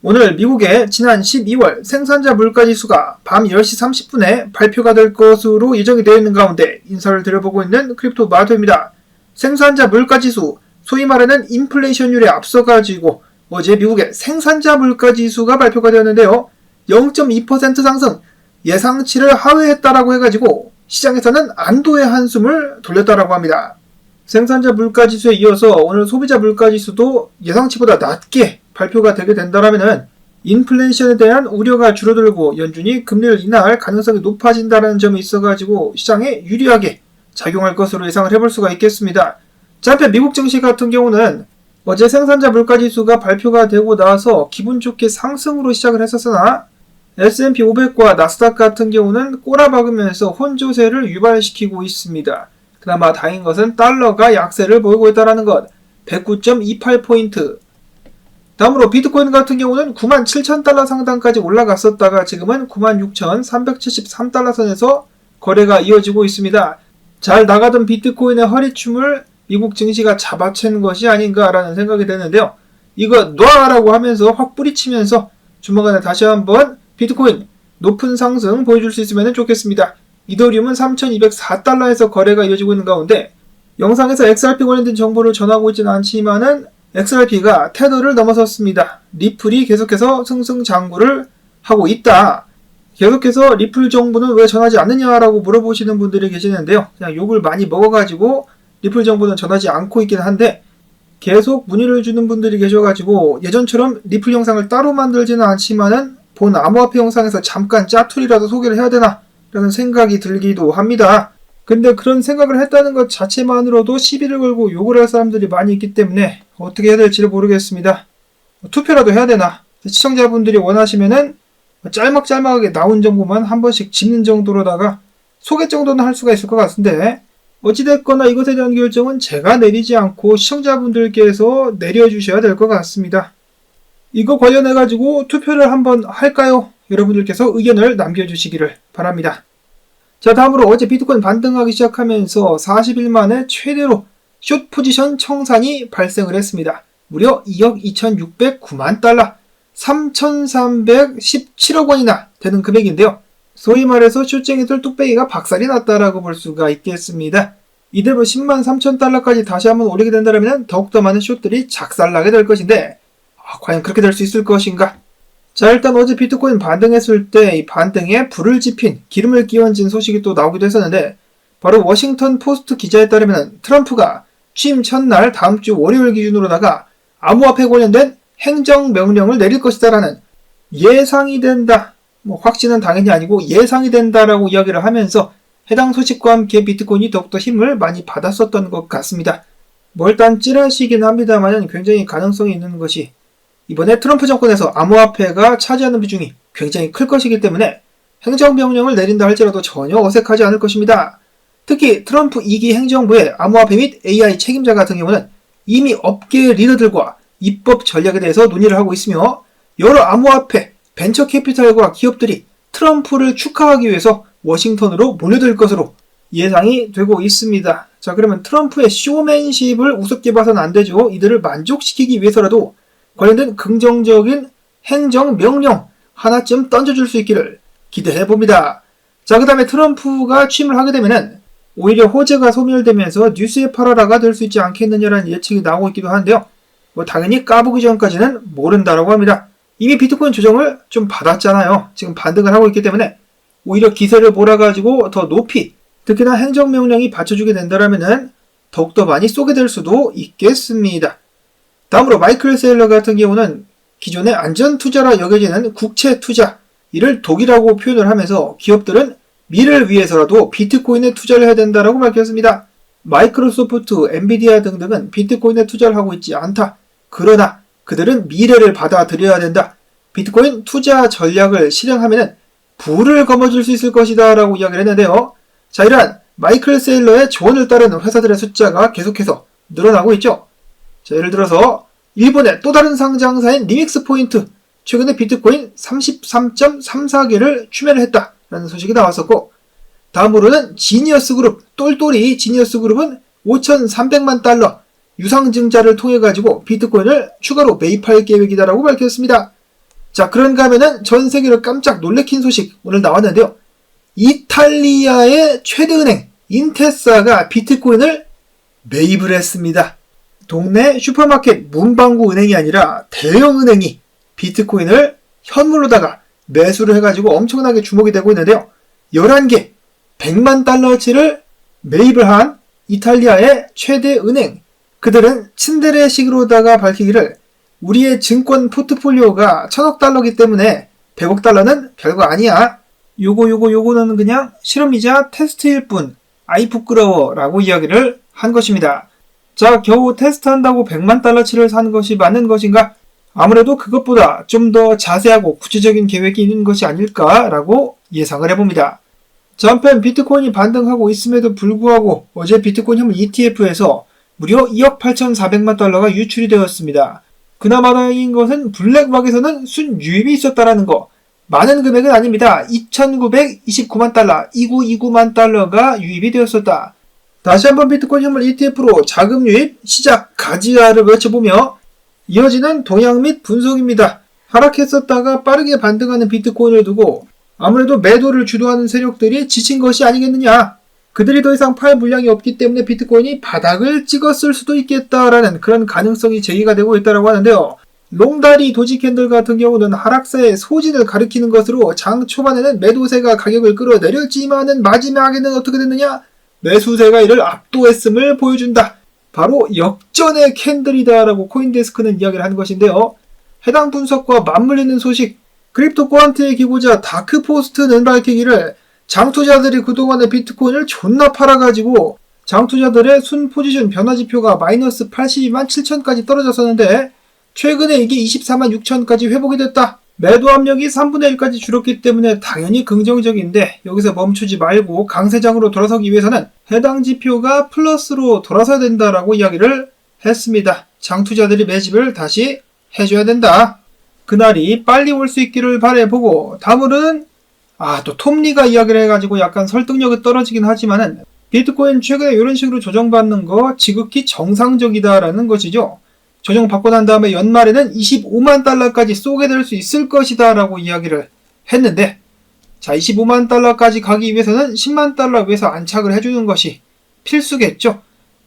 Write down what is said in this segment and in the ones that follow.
오늘 미국의 지난 12월 생산자 물가지수가 밤 10시 30분에 발표가 될 것으로 예정이 되어 있는 가운데 인사를 드려보고 있는 크립토 마토입니다. 생산자 물가지수, 소위 말하는 인플레이션율에 앞서가지고 어제 미국의 생산자 물가지수가 발표가 되었는데요. 0.2% 상승, 예상치를 하회했다라고 해가지고 시장에서는 안도의 한숨을 돌렸다라고 합니다. 생산자 물가지수에 이어서 오늘 소비자 물가지수도 예상치보다 낮게 발표가 되게 된다면 인플레이션에 대한 우려가 줄어들고 연준이 금리를 인하할 가능성이 높아진다는 점이 있어가지고 시장에 유리하게 작용할 것으로 예상을 해볼 수가 있겠습니다. 자, 한편 미국 증시 같은 경우는 어제 생산자 물가지수가 발표가 되고 나서 기분 좋게 상승으로 시작을 했었으나 S&P 500과 나스닥 같은 경우는 꼬라박으면서 혼조세를 유발시키고 있습니다. 그나마 다행인 것은 달러가 약세를 보이고 있다는 것, 109.28포인트. 다음으로 비트코인 같은 경우는 97,000달러 상단까지 올라갔었다가 지금은 96,373달러 선에서 거래가 이어지고 있습니다. 잘 나가던 비트코인의 허리춤을 미국 증시가 잡아챈 것이 아닌가라는 생각이 드는데요. 이거 놔라고 하면서 확 뿌리치면서 조만간에 다시 한번 비트코인 높은 상승 보여줄 수 있으면 좋겠습니다. 이더리움은 3,204달러에서 거래가 이어지고 있는 가운데 영상에서 XRP 관련된 정보를 전하고 있지는 않지만은 XRP가 테더를 넘어섰습니다. 리플이 계속해서 승승장구를 하고 있다. 계속해서 리플 정보는 왜 전하지 않느냐라고 물어보시는 분들이 계시는데요. 그냥 욕을 많이 먹어가지고 리플 정보는 전하지 않고 있긴 한데 계속 문의를 주는 분들이 계셔가지고 예전처럼 리플 영상을 따로 만들지는 않지만은 본 암호화폐 영상에서 잠깐 짜투리라도 소개를 해야 되나 라는 생각이 들기도 합니다. 근데 그런 생각을 했다는 것 자체만으로도 시비를 걸고 욕을 할 사람들이 많이 있기 때문에 어떻게 해야 될지를 모르겠습니다. 투표라도 해야 되나? 시청자분들이 원하시면은 짤막짤막하게 나온 정보만 한 번씩 짚는 정도로다가 소개 정도는 할 수가 있을 것 같은데 어찌됐거나 이것에 대한 결정은 제가 내리지 않고 시청자분들께서 내려주셔야 될 것 같습니다. 이거 관련해가지고 투표를 한번 할까요? 여러분들께서 의견을 남겨주시기를 바랍니다. 자, 다음으로 어제 비트코인 반등하기 시작하면서 40일 만에 최대로 숏 포지션 청산이 발생을 했습니다. 무려 2억 2,609만 달러, 3,317억 원이나 되는 금액인데요. 소위 말해서 숏쟁이들 뚝배기가 박살이 났다라고 볼 수가 있겠습니다. 이대로 10만 3천 달러까지 다시 한번 오르게 된다면 더욱더 많은 숏들이 작살나게 될 것인데 과연 그렇게 될 수 있을 것인가? 자, 일단 어제 비트코인 반등했을 때 이 반등에 불을 지핀, 기름을 끼얹은 소식이 또 나오기도 했었는데 바로 워싱턴 포스트 기자에 따르면 트럼프가 취임 첫날 다음 주 월요일 기준으로다가 암호화폐 관련된 행정명령을 내릴 것이다라는 예상이 된다. 확신은 당연히 아니고 예상이 된다라고 이야기를 하면서 해당 소식과 함께 비트코인이 더욱더 힘을 많이 받았었던 것 같습니다. 일단 찌라시긴 합니다만 굉장히 가능성이 있는 것이 이번에 트럼프 정권에서 암호화폐가 차지하는 비중이 굉장히 클 것이기 때문에 행정명령을 내린다 할지라도 전혀 어색하지 않을 것입니다. 특히 트럼프 2기 행정부의 암호화폐 및 AI 책임자 같은 경우는 이미 업계 리더들과 입법 전략에 대해서 논의를 하고 있으며 여러 암호화폐, 벤처 캐피탈과 기업들이 트럼프를 축하하기 위해서 워싱턴으로 몰려들 것으로 예상이 되고 있습니다. 자, 그러면 트럼프의 쇼맨십을 우습게 봐서는 안 되죠. 이들을 만족시키기 위해서라도 관련된 긍정적인 행정명령 하나쯤 던져줄 수 있기를 기대해봅니다. 자, 그 다음에 트럼프가 취임을 하게 되면은 오히려 호재가 소멸되면서 뉴스의 파라라가 될 수 있지 않겠느냐라는 예측이 나오고 있기도 한데요. 당연히 까보기 전까지는 모른다라고 합니다. 이미 비트코인 조정을 좀 받았잖아요. 지금 반등을 하고 있기 때문에 오히려 기세를 몰아가지고 더 높이 특히나 행정명령이 받쳐주게 된다면은 더욱더 많이 쏘게 될 수도 있겠습니다. 다음으로 마이클 세일러 같은 경우는 기존의 안전투자라 여겨지는 국채투자, 이를 독이라고 표현을 하면서 기업들은 미래를 위해서라도 비트코인에 투자를 해야 된다라고 밝혔습니다. 마이크로소프트, 엔비디아 등등은 비트코인에 투자를 하고 있지 않다. 그러나 그들은 미래를 받아들여야 된다. 비트코인 투자 전략을 실행하면 부를 거머쥘 수 있을 것이다 라고 이야기를 했는데요. 자, 이러한 마이클 세일러의 조언을 따르는 회사들의 숫자가 계속해서 늘어나고 있죠. 자, 예를 들어서 일본의 또 다른 상장사인 리믹스 포인트, 최근에 비트코인 33.34개를 추매를 했다라는 소식이 나왔었고, 다음으로는 지니어스 그룹, 똘똘이 지니어스 그룹은 5,300만 달러 유상증자를 통해 가지고 비트코인을 추가로 매입할 계획이다라고 밝혔습니다. 자, 그런가 하면은 전 세계를 깜짝 놀래킨 소식 오늘 나왔는데요. 이탈리아의 최대 은행 인테사가 비트코인을 매입을 했습니다. 동네 슈퍼마켓 문방구 은행이 아니라 대형 은행이 비트코인을 현물로다가 매수를 해가지고 엄청나게 주목이 되고 있는데요. 11개 100만 달러치를 매입을 한 이탈리아의 최대 은행. 그들은 친데레식으로다가 밝히기를 우리의 증권 포트폴리오가 1000억 달러이기 때문에 100억 달러는 별거 아니야. 요거는 그냥 실험이자 테스트일 뿐. 아이 부끄러워 라고 이야기를 한 것입니다. 자, 겨우 테스트한다고 100만 달러치를 산 것이 맞는 것인가? 아무래도 그것보다 좀 더 자세하고 구체적인 계획이 있는 것이 아닐까라고 예상을 해봅니다. 자, 한편 비트코인이 반등하고 있음에도 불구하고 어제 비트코인 현물 ETF에서 무려 2억 8,400만 달러가 유출이 되었습니다. 그나마 다행인 것은 블랙박에서는 순유입이 있었다라는 거. 많은 금액은 아닙니다. 2,929만 달러, 2929만 달러가 유입이 되었었다. 다시 한번 비트코인 현물 ETF로 자금 유입 시작 가지야를 외쳐보며 이어지는 동향 및 분석입니다. 하락했었다가 빠르게 반등하는 비트코인을 두고 아무래도 매도를 주도하는 세력들이 지친 것이 아니겠느냐. 그들이 더 이상 팔 물량이 없기 때문에 비트코인이 바닥을 찍었을 수도 있겠다라는 그런 가능성이 제기가 되고 있다고 하는데요. 롱다리 도지 캔들 같은 경우는 하락세의 소진을 가리키는 것으로 장 초반에는 매도세가 가격을 끌어내렸지만은 마지막에는 어떻게 됐느냐? 매수세가 이를 압도했음을 보여준다. 바로 역전의 캔들이다라고 코인데스크는 이야기를 한 것인데요. 해당 분석과 맞물리는 소식, 크립토 쿼안트의 기고자 다크포스트는 밝히기를 장투자들이 그동안의 비트코인을 존나 팔아가지고 장투자들의 순 포지션 변화지표가 마이너스 82만 7천까지 떨어졌었는데 최근에 이게 24만 6천까지 회복이 됐다. 매도 압력이 3분의 1까지 줄었기 때문에 당연히 긍정적인데 여기서 멈추지 말고 강세장으로 돌아서기 위해서는 해당 지표가 플러스로 돌아서야 된다라고 이야기를 했습니다. 장투자들이 매집을 다시 해줘야 된다. 그날이 빨리 올 수 있기를 바라보고 다음으로는 또 톰리가 이야기를 해가지고 약간 설득력이 떨어지긴 하지만은 비트코인 최근에 이런 식으로 조정받는 거 지극히 정상적이다라는 것이죠. 조정받고 난 다음에 연말에는 25만 달러까지 쏘게 될 수 있을 것이다 라고 이야기를 했는데 자 25만 달러까지 가기 위해서는 10만 달러 위에서 안착을 해주는 것이 필수겠죠.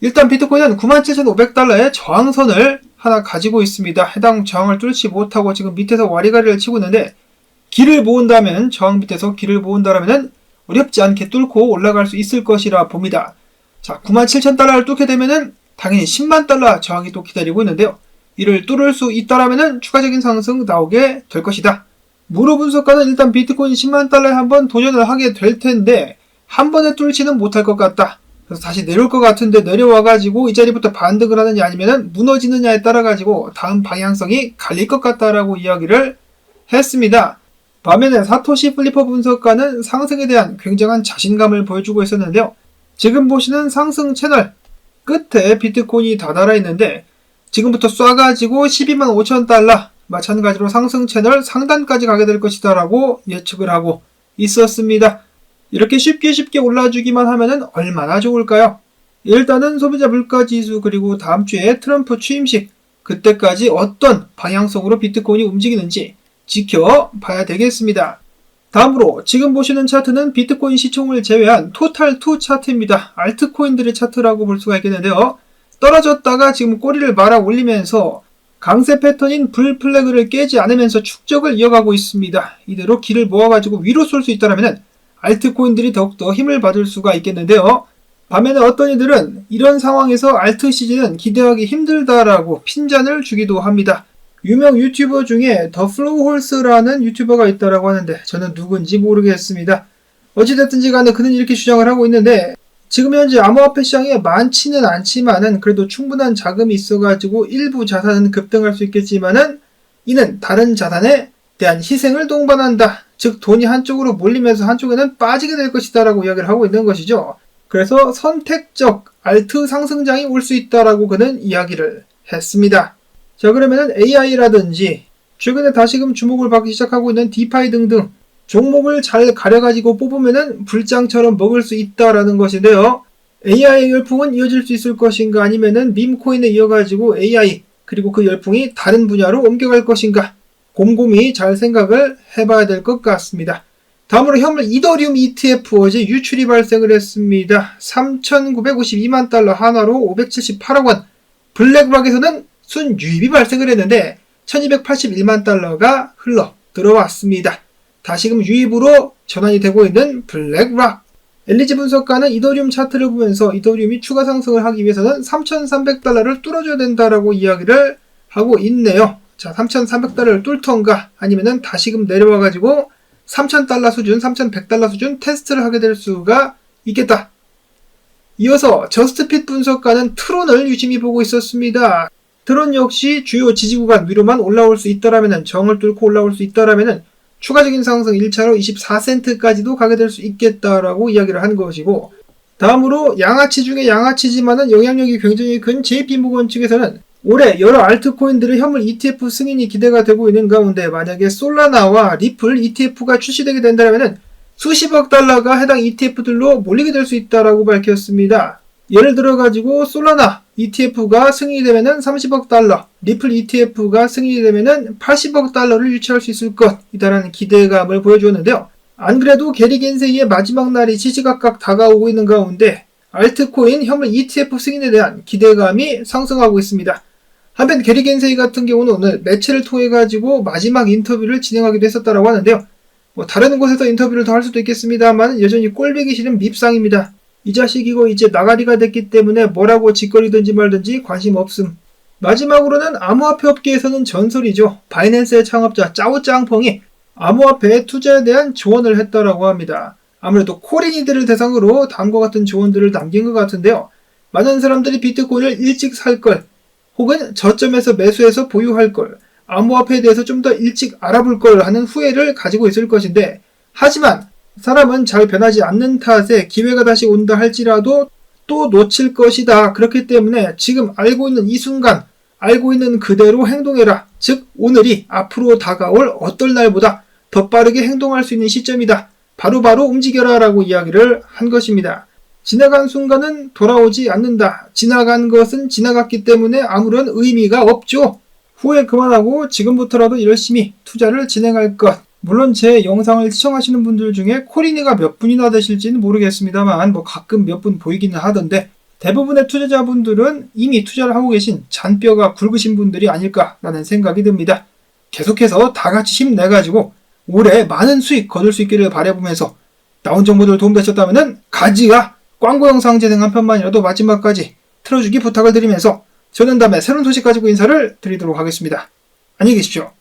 일단 비트코인은 97,500달러의 저항선을 하나 가지고 있습니다. 해당 저항을 뚫지 못하고 지금 밑에서 와리가리를 치고 있는데 길을 모은다면 저항 밑에서 길을 모은다라면 어렵지 않게 뚫고 올라갈 수 있을 것이라 봅니다. 자 97,000달러를 뚫게 되면은 당연히 10만 달러 저항이 또 기다리고 있는데요. 이를 뚫을 수 있다라면 추가적인 상승 나오게 될 것이다. 무료 분석가는 일단 비트코인 10만 달러에 한번 도전을 하게 될 텐데 한 번에 뚫지는 못할 것 같다. 그래서 다시 내려올 것 같은데 내려와가지고 이 자리부터 반등을 하느냐 아니면 무너지느냐에 따라가지고 다음 방향성이 갈릴 것 같다라고 이야기를 했습니다. 반면에 사토시 플리퍼 분석가는 상승에 대한 굉장한 자신감을 보여주고 있었는데요. 지금 보시는 상승 채널 끝에 비트코인이 다다라 있는데 지금부터 쏴가지고 12만 5천 달러 마찬가지로 상승 채널 상단까지 가게 될 것이다 라고 예측을 하고 있었습니다. 이렇게 쉽게 올라주기만 하면은 얼마나 좋을까요? 일단은 소비자 물가지수 그리고 다음 주에 트럼프 취임식 그때까지 어떤 방향성으로 비트코인이 움직이는지 지켜봐야 되겠습니다. 다음으로 지금 보시는 차트는 비트코인 시총을 제외한 토탈2 차트입니다. 알트코인들의 차트라고 볼 수가 있겠는데요. 떨어졌다가 지금 꼬리를 말아 올리면서 강세 패턴인 불 플래그를 깨지 않으면서 축적을 이어가고 있습니다. 이대로 길을 모아가지고 위로 쏠 수 있다면 알트코인들이 더욱더 힘을 받을 수가 있겠는데요. 반면에 어떤 이들은 이런 상황에서 알트 시즌은 기대하기 힘들다라고 핀잔을 주기도 합니다. 유명 유튜버 중에 더 플로우홀스라는 유튜버가 있다라고 하는데 저는 누군지 모르겠습니다. 어찌됐든지 간에 그는 이렇게 주장을 하고 있는데 지금 현재 암호화폐 시장에 많지는 않지만은 그래도 충분한 자금이 있어가지고 일부 자산은 급등할 수 있겠지만은 이는 다른 자산에 대한 희생을 동반한다. 즉 돈이 한쪽으로 몰리면서 한쪽에는 빠지게 될 것이다 라고 이야기를 하고 있는 것이죠. 그래서 선택적 알트 상승장이 올 수 있다라고 그는 이야기를 했습니다. 자 그러면은 AI라든지 최근에 다시금 주목을 받기 시작하고 있는 디파이 등등 종목을 잘 가려가지고 뽑으면은 불장처럼 먹을 수 있다라는 것인데요. AI의 열풍은 이어질 수 있을 것인가 아니면은 밈코인에 이어가지고 AI 그리고 그 열풍이 다른 분야로 옮겨갈 것인가 곰곰이 잘 생각을 해봐야 될 것 같습니다. 다음으로 현물 이더리움 ETF 어제 유출이 발생을 했습니다. 3,952만 달러 하나로 578억 원. 블랙락에서는 순유입이 발생을 했는데 1,281만 달러가 흘러 들어왔습니다. 다시금 유입으로 전환이 되고 있는 블랙락. 엘리지 분석가는 이더리움 차트를 보면서 이더리움이 추가 상승을 하기 위해서는 3,300달러를 뚫어줘야 된다라고 이야기를 하고 있네요. 자, 3,300달러를 뚫던가 아니면은 다시금 내려와가지고 3,000달러 수준, 3,100달러 수준 테스트를 하게 될 수가 있겠다. 이어서 저스트핏 분석가는 트론을 유심히 보고 있었습니다. 트론 역시 주요 지지구간 위로만 올라올 수 있다라면은, 정을 뚫고 올라올 수 있다라면은 추가적인 상승 1차로 24센트까지도 가게 될 수 있겠다라고 이야기를 한 것이고, 다음으로 양아치 중에 양아치지만은 영향력이 굉장히 큰 JP모건 측에서는 올해 여러 알트코인들의 현물 ETF 승인이 기대가 되고 있는 가운데 만약에 솔라나와 리플 ETF가 출시되게 된다면 수십억 달러가 해당 ETF들로 몰리게 될 수 있다라고 밝혔습니다. 예를 들어가지고 솔라나 ETF가 승인이 되면은 30억 달러, 리플 ETF가 승인이 되면은 80억 달러를 유치할 수 있을 것이다라는 기대감을 보여주었는데요. 안 그래도 게리 겐세이의 마지막 날이 시시각각 다가오고 있는 가운데 알트코인 현물 ETF 승인에 대한 기대감이 상승하고 있습니다. 한편 게리 겐세이 같은 경우는 오늘 매체를 통해 가지고 마지막 인터뷰를 진행하기도 했었다라고 하는데요. 다른 곳에서 인터뷰를 더 할 수도 있겠습니다만 여전히 꼴보기 싫은 밉상입니다. 이 자식 이거 이제 나가리가 됐기 때문에 뭐라고 짓거리든지 말든지 관심 없음. 마지막으로는 암호화폐 업계에서는 전설이죠. 바이낸스의 창업자 짜오짱펑이 암호화폐 투자에 대한 조언을 했다라고 합니다. 아무래도 코린이들을 대상으로 다음과 같은 조언들을 남긴 것 같은데요. 많은 사람들이 비트코인을 일찍 살 걸, 혹은 저점에서 매수해서 보유할 걸, 암호화폐에 대해서 좀 더 일찍 알아볼 걸 하는 후회를 가지고 있을 것인데, 하지만 사람은 잘 변하지 않는 탓에 기회가 다시 온다 할지라도 또 놓칠 것이다. 그렇기 때문에 지금 알고 있는 이 순간, 알고 있는 그대로 행동해라. 즉 오늘이 앞으로 다가올 어떨 날보다 더 빠르게 행동할 수 있는 시점이다. 바로바로 움직여라 라고 이야기를 한 것입니다. 지나간 순간은 돌아오지 않는다. 지나간 것은 지나갔기 때문에 아무런 의미가 없죠. 후회 그만하고 지금부터라도 열심히 투자를 진행할 것. 물론 제 영상을 시청하시는 분들 중에 코린이가 몇 분이나 되실지는 모르겠습니다만 가끔 몇 분 보이기는 하던데 대부분의 투자자분들은 이미 투자를 하고 계신 잔뼈가 굵으신 분들이 아닐까라는 생각이 듭니다. 계속해서 다 같이 힘내가지고 올해 많은 수익 거둘 수 있기를 바라보면서 나온 정보들 도움되셨다면 가지가 광고 영상 재생 한 편만이라도 마지막까지 틀어주기 부탁을 드리면서 저는 다음에 새로운 소식 가지고 인사를 드리도록 하겠습니다. 안녕히 계십시오.